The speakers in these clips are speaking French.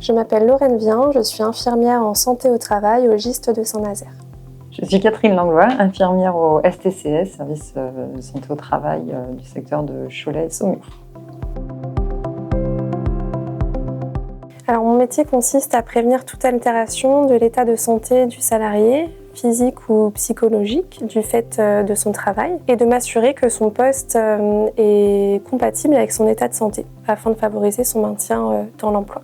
Je m'appelle Lorraine Vien, je suis infirmière en santé au travail au GIST de Saint-Nazaire. Je suis Catherine Langlois, infirmière au STCS, service de santé au travail du secteur de Cholet et Saumur. Alors, mon métier consiste à prévenir toute altération de l'état de santé du salarié, physique ou psychologique, du fait de son travail, et de m'assurer que son poste est compatible avec son état de santé, afin de favoriser son maintien dans l'emploi.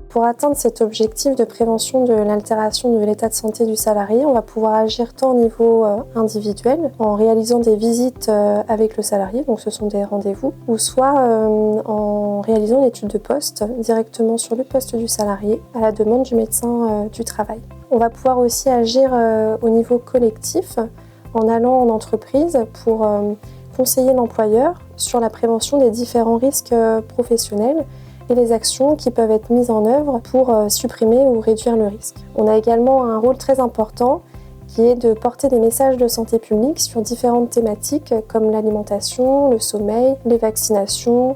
Pour atteindre cet objectif de prévention de l'altération de l'état de santé du salarié, on va pouvoir agir tant au niveau individuel, en réalisant des visites avec le salarié, donc ce sont des rendez-vous, ou soit en réalisant une étude de poste directement sur le poste du salarié, à la demande du médecin du travail. On va pouvoir aussi agir au niveau collectif, en allant en entreprise pour conseiller l'employeur sur la prévention des différents risques professionnels et les actions qui peuvent être mises en œuvre pour supprimer ou réduire le risque. On a également un rôle très important qui est de porter des messages de santé publique sur différentes thématiques comme l'alimentation, le sommeil, les vaccinations,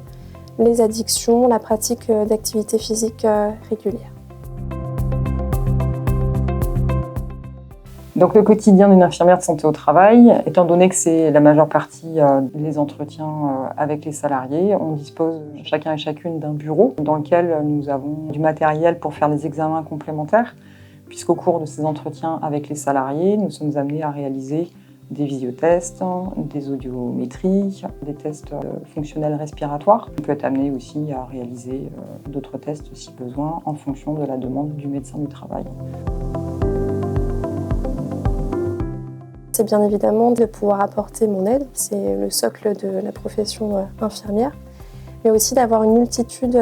les addictions, la pratique d'activités physiques régulières. Donc le quotidien d'une infirmière de santé au travail, étant donné que c'est la majeure partie des entretiens avec les salariés, on dispose chacun et chacune d'un bureau dans lequel nous avons du matériel pour faire des examens complémentaires, puisqu'au cours de ces entretiens avec les salariés, nous sommes amenés à réaliser des visiotests, des audiométries, des tests fonctionnels respiratoires. On peut être amené aussi à réaliser d'autres tests si besoin en fonction de la demande du médecin du travail. C'est bien évidemment de pouvoir apporter mon aide, c'est le socle de la profession infirmière, mais aussi d'avoir une multitude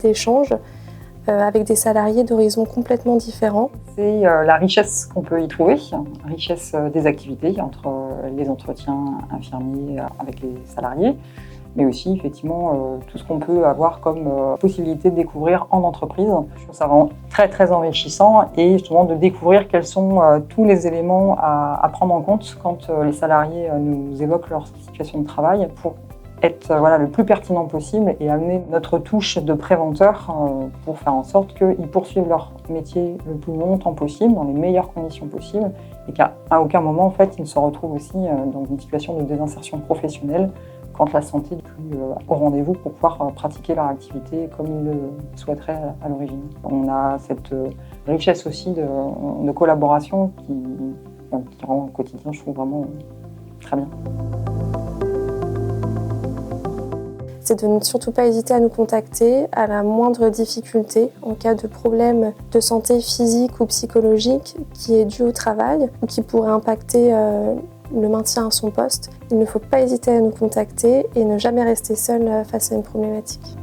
d'échanges avec des salariés d'horizons complètement différents. C'est la richesse qu'on peut y trouver, la richesse des activités entre les entretiens infirmiers avec les salariés, mais aussi effectivement tout ce qu'on peut avoir comme possibilité de découvrir en entreprise. Je trouve ça vraiment très enrichissant et justement de découvrir quels sont tous les éléments à prendre en compte quand les salariés nous évoquent leur situation de travail pour être le plus pertinent possible et amener notre touche de préventeur pour faire en sorte qu'ils poursuivent leur métier le plus longtemps possible, dans les meilleures conditions possibles et qu'à aucun moment en fait, ils ne se retrouvent aussi dans une situation de désinsertion professionnelle quand la santé n'est plus au rendez-vous pour pouvoir pratiquer leur activité comme ils le souhaiteraient à l'origine. On a cette richesse aussi de collaboration qui rend le quotidien, je trouve, vraiment très bien. C'est de ne surtout pas hésiter à nous contacter à la moindre difficulté en cas de problème de santé physique ou psychologique qui est dû au travail ou qui pourrait impacter le maintien à son poste. Il ne faut pas hésiter à nous contacter et ne jamais rester seul face à une problématique.